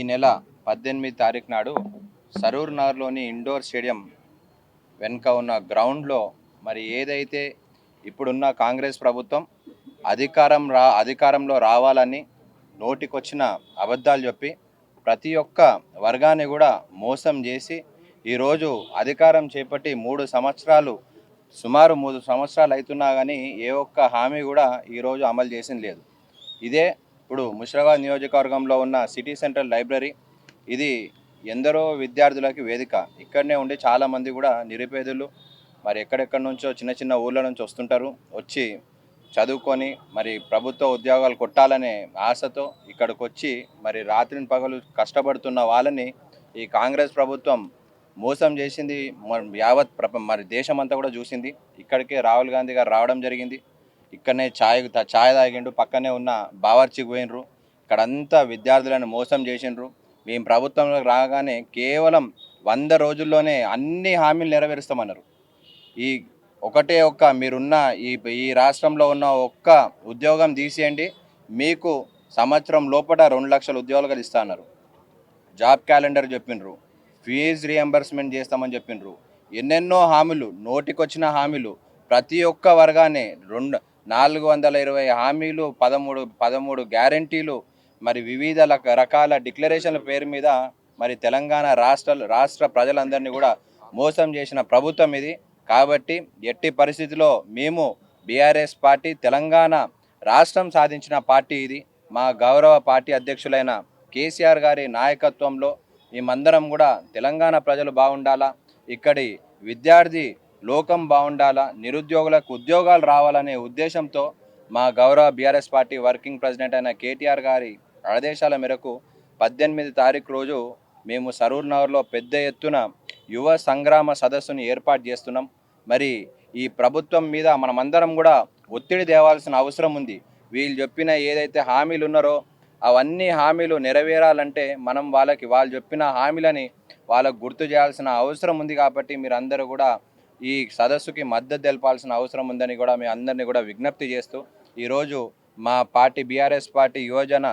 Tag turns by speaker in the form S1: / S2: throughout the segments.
S1: నెల 18 తారీఖు నాడు సరూర్ నగర్లోని ఇండోర్ స్టేడియం వెనుక ఉన్న గ్రౌండ్లో మరి ఏదైతే ఇప్పుడున్న కాంగ్రెస్ ప్రభుత్వం అధికారంలో రావాలని నోటికొచ్చిన అబద్ధాలు చెప్పి ప్రతి ఒక్క వర్గాన్ని కూడా మోసం చేసి ఈరోజు అధికారం చేపట్టి సుమారు 3 సంవత్సరాలు అవుతున్నా కానీ ఏ ఒక్క హామీ కూడా ఈరోజు అమలు చేసింది లేదు. ఇదే ఇప్పుడు ముషిరాబాద్ నియోజకవర్గంలో ఉన్న సిటీ సెంట్రల్ లైబ్రరీ. ఇది ఎందరో విద్యార్థులకి వేదిక. ఇక్కడనే ఉండి చాలామంది కూడా నిరుపేదలు మరి ఎక్కడెక్కడి నుంచో చిన్న చిన్న ఊళ్ళ నుంచి వస్తుంటారు. వచ్చి చదువుకొని మరి ప్రభుత్వ ఉద్యోగాలు కొట్టాలనే ఆశతో ఇక్కడికి వచ్చి మరి రాత్రిని పగలు కష్టపడుతున్న వాళ్ళని ఈ కాంగ్రెస్ ప్రభుత్వం మోసం చేసింది. యావత్ మరి దేశమంతా కూడా చూసింది. ఇక్కడికే రాహుల్ గాంధీ గారు రావడం జరిగింది. ఇక్కడనే ఛాయ్ తాగిండు, పక్కనే ఉన్న బావర్చికి పోయినరు. ఇక్కడంతా విద్యార్థులను మోసం చేసిండ్రు. మేము ప్రభుత్వంలోకి రాగానే కేవలం 100 రోజుల్లోనే అన్ని హామీలు నెరవేరుస్తామన్నారు. ఈ మీరున్న ఈ రాష్ట్రంలో ఉన్న ఒక్క ఉద్యోగం తీసేయండి, మీకు సంవత్సరం లోపల 2 లక్షల ఉద్యోగాలు ఇస్తా అన్నారు. జాబ్ క్యాలెండర్ చెప్పిండ్రు, ఫీజు రియంబర్స్మెంట్ చేస్తామని చెప్పిండ్రు. ఎన్నెన్నో హామీలు, నోటికొచ్చిన హామీలు, ప్రతి ఒక్క వర్గాన్ని 420 హామీలు, 13 గ్యారంటీలు, మరి వివిధ రకాల డిక్లరేషన్ల పేరు మీద మరి తెలంగాణ రాష్ట్ర ప్రజలందరినీ కూడా మోసం చేసిన ప్రభుత్వం ఇది. కాబట్టి ఎట్టి పరిస్థితిలో మేము బీఆర్ఎస్ పార్టీ తెలంగాణ రాష్ట్రం సాధించిన పార్టీ ఇది. మా గౌరవ పార్టీ అధ్యక్షులైన కేసీఆర్ గారి నాయకత్వంలో మేమందరం కూడా తెలంగాణ ప్రజలు బాగుండాలా, ఇక్కడి విద్యార్థి లోకం బాగుండాలా, నిరుద్యోగులకు ఉద్యోగాలు రావాలనే ఉద్దేశంతో మా గౌరవ బీఆర్ఎస్ పార్టీ వర్కింగ్ ప్రెసిడెంట్ అయిన కేటీఆర్ గారి ఆదేశాల మేరకు 18 తారీఖు రోజు మేము సరూర్ నగర్లో పెద్ద ఎత్తున యువ సంగ్రామ సదస్సును ఏర్పాటు చేస్తున్నాం. మరి ఈ ప్రభుత్వం మీద మనమందరం కూడా ఒత్తిడి తేవాల్సిన అవసరం ఉంది. వీళ్ళు చెప్పిన ఏదైతే హామీలు ఉన్నారో అవన్నీ హామీలు నెరవేరాలంటే మనం వాళ్ళు చెప్పిన హామీలని వాళ్ళకు గుర్తు చేయాల్సిన అవసరం ఉంది. కాబట్టి మీరందరూ కూడా ఈ సదస్సుకి మద్దతు తెలపాల్సిన అవసరం ఉందని కూడా మీ అందరినీ కూడా విజ్ఞప్తి చేస్తూ ఈరోజు మా పార్టీ బీఆర్ఎస్ పార్టీ యువజన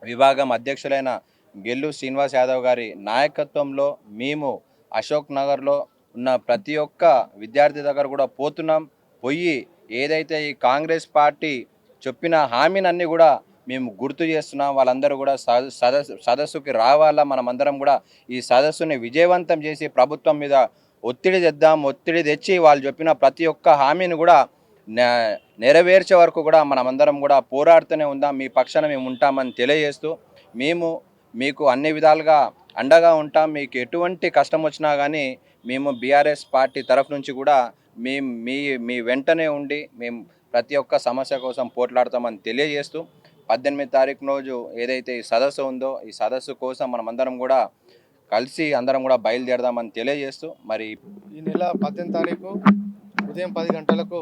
S1: విభాగం అధ్యక్షులైన గెల్లు శ్రీనివాస్ యాదవ్ గారి నాయకత్వంలో మేము అశోక్ నగర్లో ఉన్న ప్రతి ఒక్క విద్యార్థి దగ్గర కూడా పోయి ఏదైతే ఈ కాంగ్రెస్ పార్టీ చెప్పిన హామీనన్నీ కూడా మేము గుర్తు చేస్తున్నాం. వాళ్ళందరూ కూడా సదస్సుకి రావాలా. మనమందరం కూడా ఈ సదస్సుని విజయవంతం చేసి ప్రభుత్వం మీద ఒత్తిడి తెచ్చి వాళ్ళు చెప్పిన ప్రతి ఒక్క హామీని కూడా నెరవేర్చే వరకు కూడా మనమందరం కూడా పోరాడుతూనే ఉందాం. మీ పక్షాన మేము ఉంటామని తెలియజేస్తూ మేము మీకు అన్ని విధాలుగా అండగా ఉంటాం. మీకు ఎటువంటి కష్టం వచ్చినా కానీ మేము బీఆర్ఎస్ పార్టీ తరఫు నుంచి కూడా మీ వెంటనే ఉండి మేము ప్రతి ఒక్క సమస్య కోసం పోట్లాడతామని తెలియజేస్తూ 18 తారీఖు రోజు ఏదైతే ఈ సదస్సు ఉందో ఈ సదస్సు కోసం మనమందరం కూడా కలిసి అందరం కూడా బయలుదేరదామని తెలియజేస్తూ మరి
S2: ఈ నెల 18 తారీఖు ఉదయం 10 గంటలకు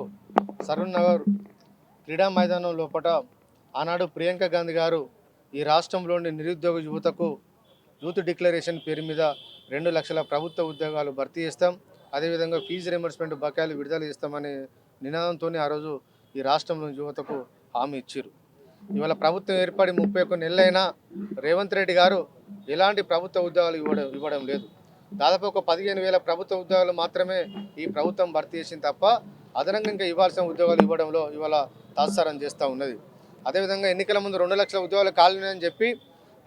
S2: సరూర్ నగర్ క్రీడా మైదానం లోపల ఆనాడు ప్రియాంక గాంధీ గారు ఈ రాష్ట్రంలోని నిరుద్యోగ యువతకు యూత్ డిక్లరేషన్ పేరు మీద 2 లక్షల ప్రభుత్వ ఉద్యోగాలు భర్తీ చేస్తాం, అదేవిధంగా ఫీజు రియంబర్స్మెంట్ బకాయిలు విడుదల చేస్తామనే నినాదంతో ఆ రోజు ఈ రాష్ట్రంలోని యువతకు హామీ ఇచ్చారు. ఇవాళ ప్రభుత్వం ఏర్పడి 31 నెలలైనా రేవంత్ రెడ్డి గారు ఎలాంటి ప్రభుత్వ ఉద్యోగాలు ఇవ్వడం లేదు. దాదాపు ఒక 15,000 ప్రభుత్వ ఉద్యోగాలు మాత్రమే ఈ ప్రభుత్వం భర్తీ చేసింది తప్ప అదనంగా ఇంకా ఇవ్వాల్సిన ఉద్యోగాలు ఇవ్వడంలో ఇవాళ తాత్సారం చేస్తూ ఉన్నది. అదేవిధంగా ఎన్నికల ముందు 2 లక్షల ఉద్యోగాలు ఖాళీని చెప్పి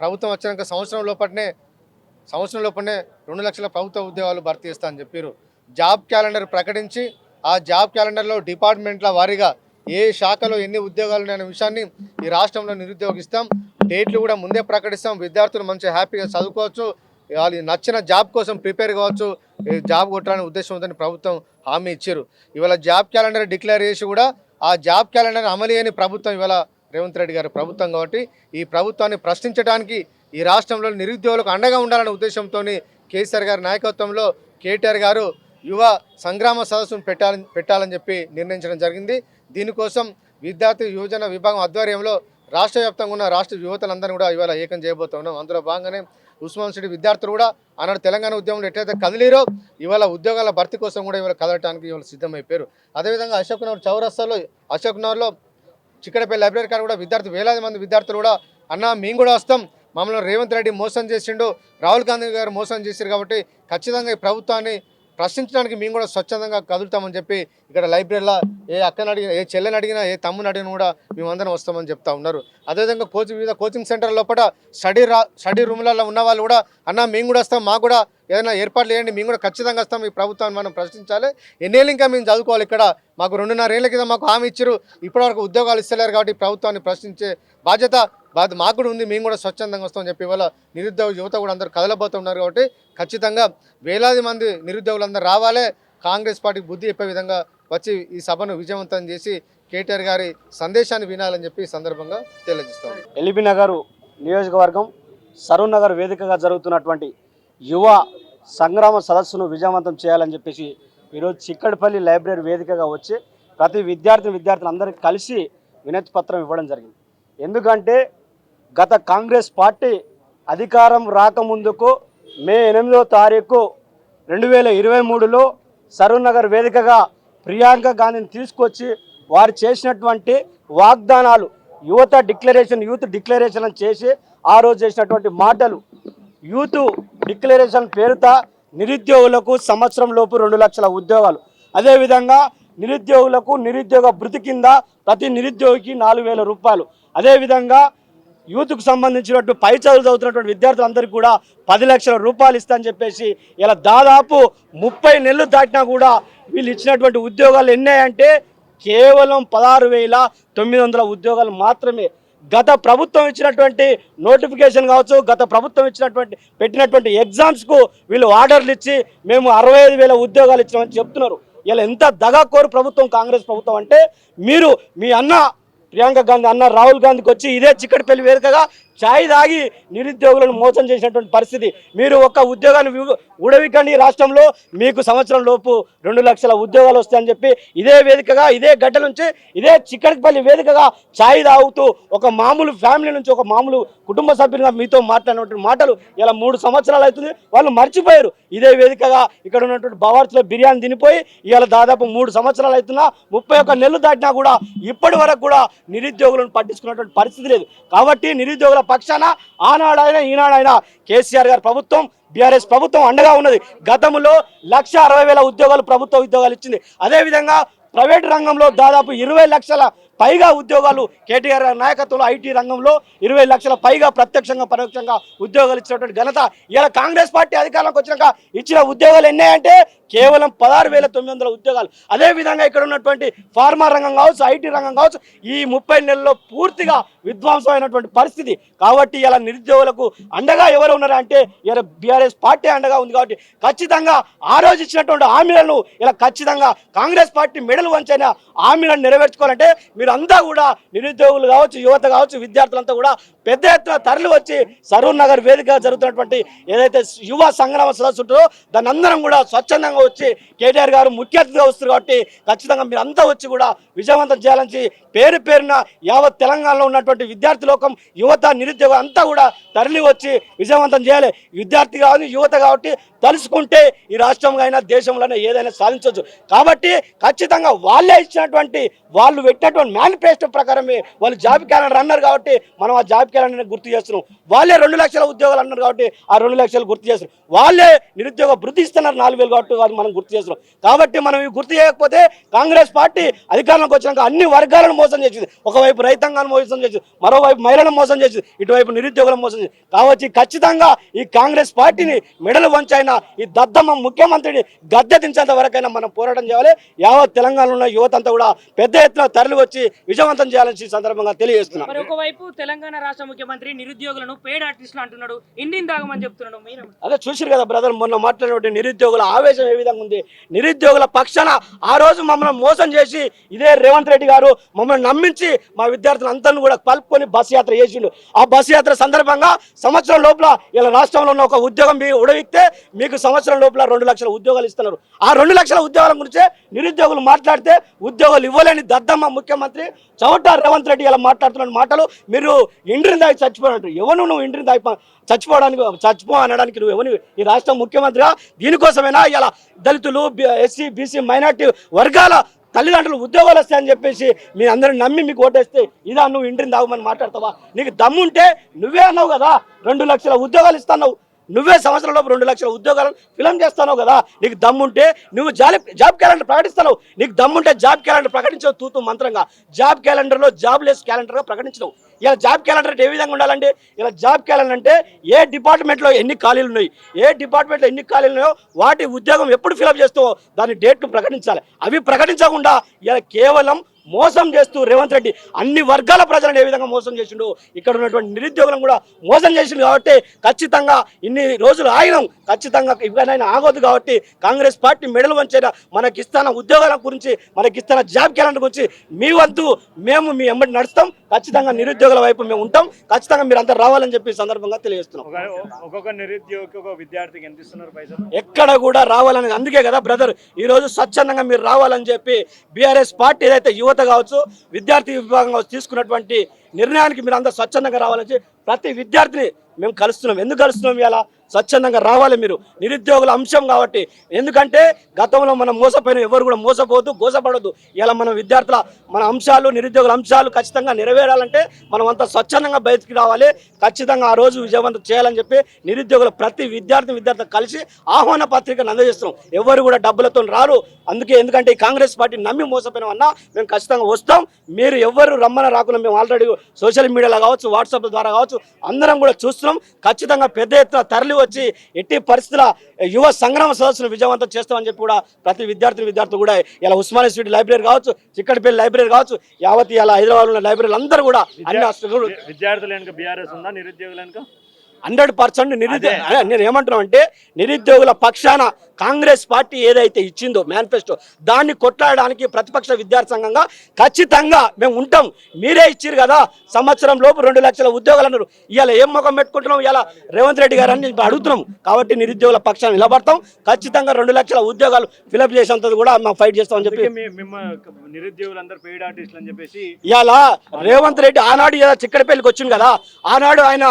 S2: ప్రభుత్వం వచ్చినాక సంవత్సరం లోపలనే 2 లక్షల ప్రభుత్వ ఉద్యోగాలు భర్తీ చేస్తా అని చెప్పారు. జాబ్ క్యాలెండర్ ప్రకటించి ఆ జాబ్ క్యాలెండర్లో డిపార్ట్మెంట్ల వారీగా ఏ శాఖలో ఎన్ని ఉద్యోగాలు ఉన్నాయనే విషయాన్ని ఈ రాష్ట్రంలో నిరుద్యోగిస్తాం. డేట్లు కూడా ముందే ప్రకటిస్తాం. విద్యార్థులు మంచిగా హ్యాపీగా చదువుకోవచ్చు, వాళ్ళు నచ్చిన జాబ్ కోసం ప్రిపేర్ కావచ్చు, జాబ్ కొట్టాలనే ఉద్దేశం ఉందని ప్రభుత్వం హామీ ఇచ్చారు. ఇవాళ జాబ్ క్యాలెండర్ డిక్లేర్ చేసి కూడా ఆ జాబ్ క్యాలెండర్ అమలు చేయని ప్రభుత్వం ఇవాళ రేవంత్ రెడ్డి గారి ప్రభుత్వం. కాబట్టి ఈ ప్రభుత్వాన్ని ప్రశ్నించడానికి ఈ రాష్ట్రంలో నిరుద్యోగులకు అండగా ఉండాలనే ఉద్దేశంతో కేసీఆర్ గారి నాయకత్వంలో కేటీఆర్ గారు యువ సంగ్రామ సదస్సును పెట్టాలని చెప్పి నిర్ణయించడం జరిగింది. దీనికోసం విద్యార్థి యువజన విభాగం ఆధ్వర్యంలో రాష్ట్ర వ్యాప్తంగా ఉన్న రాష్ట్ర యువతలందరినీ కూడా ఇవాళ ఏకం చేయబోతున్నాం. అందులో భాగంగానే ఉస్మాన్ సిటీ విద్యార్థులు కూడా ఆనాడు తెలంగాణ ఉద్యమంలో ఎట్లయితే కదిలీరో ఇవాళ ఉద్యోగాల భర్తీ కోసం కూడా ఇవాళ కదలటానికి ఇవాళ సిద్ధమైపోయారు. అదేవిధంగా అశోక్ నగర్లో చిక్కడపల్లి లైబ్రరీ కాడ కూడా వేలాది మంది విద్యార్థులు కూడా అన్న మేము కూడా వస్తాం, మమ్మల్ని రేవంత్ రెడ్డి మోసం చేసిండు, రాహుల్ గాంధీ గారు మోసం చేశారు కాబట్టి ఖచ్చితంగా ఈ ప్రభుత్వాన్ని ప్రశ్నించడానికి మేము కూడా స్వచ్ఛందంగా కదులుతామని చెప్పి ఇక్కడ లైబ్రరీలో ఏ అక్కని అడిగినా, ఏ చెల్లెని అడిగినా, ఏ తమ్ముని అడిగినా కూడా మేమందరం వస్తామని చెప్తా ఉన్నారు. అదేవిధంగా వివిధ కోచింగ్ సెంటర్ లోపల స్టడీ రూమ్లలో ఉన్న వాళ్ళు కూడా అన్న మేము కూడా వస్తాం, మాకు కూడా ఏదైనా ఏర్పాట్లు చేయండి, మేము కూడా ఖచ్చితంగా వస్తాం, ఈ ప్రభుత్వాన్ని మనం ప్రశ్నించాలి, ఎన్నేళ్ళు ఇంకా మేము చదువుకోవాలి, ఇక్కడ మాకు 2.5 ఏళ్ళ కింద మాకు హామీ ఇచ్చారు, ఇప్పటివరకు ఉద్యోగాలు ఇస్తలేరు కాబట్టి ఈ ప్రభుత్వాన్ని ప్రశ్నించే బాధ్యత మాకు కూడా ఉంది, మేము కూడా స్వచ్ఛందంగా వస్తామని చెప్పి ఇవాళ నిరుద్యోగ యువత కూడా అందరూ కదలబోతున్నారు. కాబట్టి ఖచ్చితంగా వేలాది మంది నిరుద్యోగులందరూ రావాలి, కాంగ్రెస్ పార్టీకి బుద్ధి చెప్పే విధంగా వచ్చి ఈ సభను విజయవంతం చేసి కేటీఆర్ గారి సందేశాన్ని వినాలని చెప్పి ఈ సందర్భంగా తెలియజేస్తాం.
S3: ఎల్బీ నగర్ నియోజకవర్గం సరూర్ నగర్ వేదికగా జరుగుతున్నటువంటి యువ సంగ్రామ సదస్సును విజయవంతం చేయాలని చెప్పేసి ఈరోజు చిక్కడపల్లి లైబ్రరీ వేదికగా వచ్చి ప్రతి విద్యార్థులందరికీ కలిసి వినతి పత్రం ఇవ్వడం జరిగింది. ఎందుకంటే గత కాంగ్రెస్ పార్టీ అధికారం రాకముందుకు మే 8వ తారీఖు 2023లో సరూర్ నగర్ వేదికగా ప్రియాంక గాంధీని తీసుకొచ్చి వారు చేసినటువంటి వాగ్దానాలు యూత్ డిక్లరేషన్ చేసి ఆ రోజు చేసినటువంటి మాటలు యూత్ డిక్లరేషన్ పేరుతో నిరుద్యోగులకు సంవత్సరం లోపు 2 లక్షల ఉద్యోగాలు, అదేవిధంగా నిరుద్యోగులకు నిరుద్యోగ భృతి కింద ప్రతి నిరుద్యోగికి 4,000 రూపాయలు, అదేవిధంగా యూత్కు సంబంధించినట్టు పై చదువులు చదువుతున్నటువంటి విద్యార్థులందరికీ కూడా 10 లక్షల రూపాయలు ఇస్తామని చెప్పేసి ఇలా దాదాపు 30 నెలలు దాటినా కూడా వీళ్ళు ఇచ్చినటువంటి ఉద్యోగాలు ఎన్నాయంటే కేవలం 16,900 ఉద్యోగాలు మాత్రమే. గత ప్రభుత్వం ఇచ్చినటువంటి నోటిఫికేషన్ కావచ్చు, గత ప్రభుత్వం పెట్టినటువంటి ఎగ్జామ్స్కు వీళ్ళు ఆర్డర్లు ఇచ్చి మేము 65,000 ఉద్యోగాలు ఇచ్చామని చెప్తున్నారు. ఇలా ఎంత దగాకోరు ప్రభుత్వం కాంగ్రెస్ ప్రభుత్వం అంటే, మీరు మీ ప్రియాంక గాంధీ రాహుల్ గాంధీకి వచ్చి ఇదే చిక్కడపల్లి వేదికగా ఛాయ్ తాగి నిరుద్యోగులను మోసం చేసినటువంటి పరిస్థితి. మీరు ఒక్క ఉద్యోగాన్ని ఊడవికండి, రాష్ట్రంలో మీకు సంవత్సరం లోపు 2 లక్షల ఉద్యోగాలు వస్తాయని చెప్పి ఇదే వేదికగా ఇదే గడ్డ నుంచి ఇదే చిక్కడపల్లి వేదికగా ఛాయ్ తాగుతూ ఒక మామూలు ఫ్యామిలీ నుంచి ఒక మామూలు కుటుంబ సభ్యులుగా మీతో మాట్లాడినటువంటి మాటలు ఇలా 3 సంవత్సరాలు అవుతుంది, వాళ్ళు మర్చిపోయారు. ఇదే వేదికగా ఇక్కడ ఉన్నటువంటి బవార్స్లో బిర్యానీ తినిపోయి ఇవాళ దాదాపు 3 సంవత్సరాలు అవుతున్నా 31 నెలలు దాటినా కూడా ఇప్పటి వరకు కూడా నిరుద్యోగులను పట్టించుకున్నటువంటి పరిస్థితి లేదు. కాబట్టి నిరుద్యోగుల పక్షాన ఆనాడైనా ఈనాడైనా కేసీఆర్ గారి ప్రభుత్వం, బీఆర్ఎస్ ప్రభుత్వం అండగా ఉన్నది. గతంలో 1,60,000 ఉద్యోగాలు ప్రభుత్వ ఉద్యోగాలు ఇచ్చింది. అదేవిధంగా ప్రైవేటు రంగంలో దాదాపు 20 లక్షల పైగా ఉద్యోగాలు కేటీఆర్ నాయకత్వంలో ఐటీ రంగంలో 20 లక్షల పైగా ప్రత్యక్షంగా పరోక్షంగా ఉద్యోగాలు ఇచ్చినటువంటి ఘనత ఇలా కాంగ్రెస్ పార్టీ అధికారంలోకి వచ్చినాక ఇచ్చిన ఉద్యోగాలు ఎన్నాయంటే కేవలం 16,900 ఉద్యోగాలు. అదేవిధంగా ఇక్కడ ఉన్నటువంటి ఫార్మా రంగం కావచ్చు, ఐటీ రంగం కావచ్చు, ఈ 30 నెలల్లో పూర్తిగా విధ్వంసమైనటువంటి పరిస్థితి. కాబట్టి ఇలా నిరుద్యోగులకు అండగా ఎవరు ఉన్నారంటే ఇలా బీఆర్ఎస్ పార్టీ అండగా ఉంది. కాబట్టి ఖచ్చితంగా ఆ రోజు ఇచ్చినటువంటి హామీలను ఇలా ఖచ్చితంగా కాంగ్రెస్ పార్టీ మెడలు వంచైన హామీలను నెరవేర్చుకోవాలంటే మీరంతా కూడా నిరుద్యోగులు కావచ్చు, యువత కావచ్చు, విద్యార్థులంతా కూడా పెద్ద ఎత్తున తరలి వచ్చి సరూర్ నగర్ వేదిక జరుగుతున్నటువంటి ఏదైతే యువ సంగ్రామ సదస్సు ఉంటుందో దాన్ని అందరం కూడా స్వచ్ఛందంగా వచ్చి కేటీఆర్ గారు ముఖ్య అతిథిగా వస్తారు. కాబట్టి ఖచ్చితంగా మీరు అంతా వచ్చి కూడా విజయవంతం చేయాలని పేరున యావత్ తెలంగాణలో ఉన్నటువంటి విద్యార్థి లోకం, యువత, నిరుద్యోగం అంతా కూడా తరలి వచ్చి విజయవంతం చేయాలి. విద్యార్థి కావాలి, యువత కాబట్టి తలుసుకుంటే ఈ రాష్ట్రంలో అయినా దేశంలోనే ఏదైనా సాధించవచ్చు. కాబట్టి ఖచ్చితంగా వాళ్ళే ఇచ్చినటువంటి వాళ్ళు పెట్టినటువంటి మేనిఫెస్టో ప్రకారమే వాళ్ళు జాబ్ క్యాలెండర్ అన్నారు. కాబట్టి మనం ఆ జాబ్ క్యాలెండర్ గుర్తు చేస్తున్నాం. వాళ్ళే 2 లక్షల ఉద్యోగాలు అన్నారు కాబట్టి ఆ 2 లక్షలు గుర్తు చేస్తున్నాం. వాళ్ళే నిరుద్యోగ భృతి ఇస్తున్నారు 4,000 కాబట్టి మనం గుర్తు చేస్తున్నాం. కాబట్టి మనం ఇవి గుర్తు చేయకపోతే కాంగ్రెస్ పార్టీ అధికారంలోకి వచ్చినాక అన్ని వర్గాలను మోసం చేసింది. ఒకవైపు రైతాంగాన్ని మోసం చేసింది, మరోవైపు మహిళలను మోసం చేసింది, ఇటువైపు నిరుద్యోగులను మోసం చేసింది. కాబట్టి ఖచ్చితంగా ఈ కాంగ్రెస్ పార్టీని మెడలు వంచైనా ఈ దద్దమ్మ ముఖ్యమంత్రిని గద్దె దించేంత వరకైనా మనం పోరాటం చేయాలి. యావత్ తెలంగాణలో ఉన్న యువత అంతా కూడా పెద్ద ఎత్తున తరలి వచ్చి విజయవంతం చేయాలని సందర్భంగా తెలియజేస్తున్నాం.
S4: మరి ఒకవైపు తెలంగాణ రాష్ట్ర ముఖ్యమంత్రి నిరుద్యోగులను పేడ్ ఆర్టిస్టులు అంటున్నాడు, ఇండియన్ దాగమని చెప్తున్నాడు. మీరు
S3: అదే చూసారు కదా బ్రదర్, మొన్న మాట్లాడినటువంటి నిరుద్యోగుల ఆవేశం ఏ విధంగా ఉంది. నిరుద్యోగుల పక్షాన ఆ రోజు మమ్మల్ని మోసం చేసి ఇదే రేవంత్ రెడ్డి గారు మమ్మల్ని నమ్మించి మా విద్యార్థులందరినీ కూడా కలుపుకొని బస్ యాత్ర చేసిండు. ఆ బస్ యాత్ర సందర్భంగా సంవత్సరం లోపల ఇలా రాష్ట్రంలో ఉన్న ఒక ఉద్యోగం ఉడవిస్తే మీకు సంవత్సరం లోపల 2 లక్షల ఉద్యోగాలు ఇస్తున్నారు. ఆ 2 లక్షల ఉద్యోగాల గురించే నిరుద్యోగులు మాట్లాడితే ఉద్యోగాలు ఇవ్వలేని దద్దమ్మ ముఖ్యమంత్రి చౌట రేవంత్ రెడ్డి ఇలా మాట్లాడుతున్న మాటలు మీరు ఇంటిని దాగి చచ్చిపోయినట్టు. ఎవరు నువ్వు ఇంటిని దాగి చచ్చిపో అనడానికి నువ్వు ఎవరు ఈ రాష్ట్ర ముఖ్యమంత్రిగా? దీనికోసమైనా ఇలా దళితులు, ఎస్సీ, బీసీ, మైనార్టీ వర్గాల తల్లిదండ్రులు ఉద్యోగాలు వస్తాయని చెప్పేసి మీ అందరిని నమ్మి మీకు ఓటేస్తే ఇదా నువ్వు ఇంటిని దాగమని మాట్లాడతావా? నీకు దమ్ముంటే నువ్వే అన్నావు కదా 2 లక్షల ఉద్యోగాలు ఇస్తావు, నువ్వే సంవత్సరంలోపు 2 లక్షల ఉద్యోగాలు ఫిలం చేస్తావు కదా. నీకు దమ్ముంటే నువ్వు జాబ్ క్యాలెండర్ ప్రకటిస్తావు, నీకు దమ్ముంటే జాబ్ క్యాలెండర్ ప్రకటించవు తూతూ మంత్రంగా. జాబ్ క్యాలెండర్లో జాబ్లెస్ క్యాలెండర్గా ప్రకటించవు. ఇలా జాబ్ క్యాలెండర్ అంటే ఏ విధంగా ఉండాలండి? ఇలా జాబ్ క్యాలెండర్ అంటే ఏ డిపార్ట్మెంట్లో ఎన్ని ఖాళీలు ఉన్నాయి, ఏ డిపార్ట్మెంట్లో ఎన్ని ఖాళీలు ఉన్నాయో వాటి ఉద్యోగం ఎప్పుడు ఫిలప్ చేస్తావో దాని డేట్ను ప్రకటించాలి. అవి ప్రకటించకుండా ఇలా కేవలం మోసం చేస్తూ రేవంత్ రెడ్డి అన్ని వర్గాల ప్రజలను ఏ విధంగా మోసం చేసిండు, ఇక్కడ ఉన్నటువంటి నిరుద్యోగులను కూడా మోసం చేసిండు. కాబట్టి ఖచ్చితంగా ఇన్ని రోజులు ఆగినాం, ఖచ్చితంగా ఇవ్వనైనా ఆగొద్దు. కాబట్టి కాంగ్రెస్ పార్టీ మెడలు వంచైనా మనకిస్తున్న ఉద్యోగాల గురించి, మనకిస్తున్న జాబ్ క్యాలెండర్ గురించి మీ వంతు మేము మీ వెంబడి నడుస్తాం. ఖచ్చితంగా నిరుద్యోగుల వైపు మేము ఉంటాం. ఖచ్చితంగా మీరు అంతా రావాలని చెప్పి సందర్భంగా తెలియజేస్తున్నాం.
S5: ఒక్కొక్క నిరుద్యోగికి ఒక విద్యార్థికి ఎంత ఇస్తున్నారు పైసలు?
S3: ఎక్కడ కూడా రావాలని, అందుకే కదా బ్రదర్ ఈరోజు స్వచ్ఛందంగా మీరు రావాలని చెప్పి బీఆర్ఎస్ పార్టీ ఏదైతే యువత కావచ్చు విద్యార్థి విభాగం కావచ్చు తీసుకున్నటువంటి నిర్ణయానికి మీరు అందరూ స్వచ్ఛందంగా రావాలని చెప్పి ప్రతి విద్యార్థిని మేము కలుస్తున్నాం. ఎందుకు కలుస్తున్నాం? ఇలా స్వచ్ఛందంగా రావాలి మీరు, నిరుద్యోగుల అంశం కాబట్టి. ఎందుకంటే గతంలో మనం మోసపోయిన ఎవరు కూడా మోసపోవద్దు, గోసపడద్దు. ఇలా మన విద్యార్థుల మన అంశాలు, నిరుద్యోగుల అంశాలు ఖచ్చితంగా నెరవేరాలంటే మనం అంతా స్వచ్ఛందంగా బయటికి రావాలి. ఖచ్చితంగా ఆ రోజు విజయవంతం చేయాలని చెప్పి నిరుద్యోగుల ప్రతి విద్యార్థి కలిసి ఆహ్వాన పత్రికను అందజేస్తున్నాం. ఎవరు కూడా డబ్బులతో రారు. ఎందుకంటే ఈ కాంగ్రెస్ పార్టీ నమ్మి మోసపోయినామన్నా మేము ఖచ్చితంగా వస్తాం. మీరు ఎవరు రమ్మని రాకుండా మేము ఆల్రెడీ సోషల్ మీడియాలో కావచ్చు, వాట్సాప్ ద్వారా కావచ్చు అందరం కూడా చూస్తున్నాం. ఖచ్చితంగా పెద్ద ఎత్తున తరలి వచ్చి ఎట్టి పరిస్థితుల యువ సంగ్రామ సదస్సును విజయవంతం చేస్తామని చెప్పి కూడా ప్రతి విద్యార్థులు కూడా ఇలా ఉస్మానియా యూనివర్సిటీ లైబ్రరీ కావచ్చు, చిక్కడపల్లి లైబ్రరీ కావచ్చు, యావత్ ఇలా హైదరాబాద్ ఉన్న లైబ్రరీలు అందరూ కూడా
S5: విద్యార్థులు వెనుక బీఆర్ఎస్ ఉందా, నిరుద్యోగులు వెనుక
S3: 100% నేను ఏమంటున్నా అంటే నిరుద్యోగుల పక్షాన కాంగ్రెస్ పార్టీ ఏదైతే ఇచ్చిందో మేనిఫెస్టో దాన్ని కొట్లాడడానికి ప్రతిపక్ష విద్యార్థి సంఘంగా ఖచ్చితంగా మేము ఉంటాం. మీరే ఇచ్చారు కదా సంవత్సరం లోపు 2 లక్షల ఉద్యోగాలు అన్నారు. ఇవాళ ఏం ముఖం పెట్టుకుంటున్నాం? ఇలా రేవంత్ రెడ్డి గారు అని అడుగుతున్నాం. కాబట్టి నిరుద్యోగుల పక్షాన నిలబడతాం. ఖచ్చితంగా 2 లక్షల ఉద్యోగాలు ఫిలప్ చేసేంత కూడా మేము ఫైట్ చేస్తామని చెప్పి
S5: నిరుద్యోగులందరూ పెయిడ్ ఆర్టిస్టులు అని చెప్పేసి
S3: ఇవాళ రేవంత్ రెడ్డి ఆనాడు చిక్కడపల్లికి వచ్చింది కదా, ఆనాడు ఆయన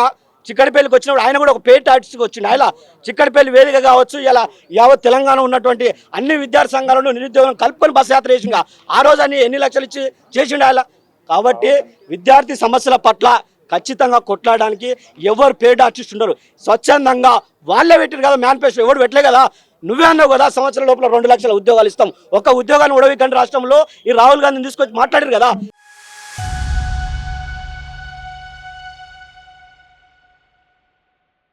S3: చిక్కడపల్లికి వచ్చినప్పుడు ఆయన కూడా ఒక పేట్ ఆర్టిస్ట్కి వచ్చిండు. ఆయన చిక్కడపల్లి వేదిక కావచ్చు, ఇలా యావత్ తెలంగాణ ఉన్నటువంటి అన్ని విద్యార్థి సంఘాలను నిరుద్యోగం కలుపుకొని బస్ యాత్ర చేసిండు. ఆ రోజు అన్ని ఎన్ని లక్షలు ఇచ్చి చేసిండు ఆయన. కాబట్టి విద్యార్థి సమస్యల పట్ల ఖచ్చితంగా కొట్లాడడానికి ఎవరు పేట్ ఆర్టిస్ట్ ఉండరు. స్వచ్ఛందంగా వాళ్ళే పెట్టారు కదా మేనిఫెస్టో, ఎవరు పెట్టలే కదా. నువ్వే అన్నావు కదా సంవత్సరం లోపల 2 లక్షల ఉద్యోగాలు ఇస్తాం. ఒక ఉద్యోగాన్ని ఉడవికండి రాష్ట్రంలో ఈ రాహుల్ గాంధీని తీసుకొచ్చి మాట్లాడారు కదా.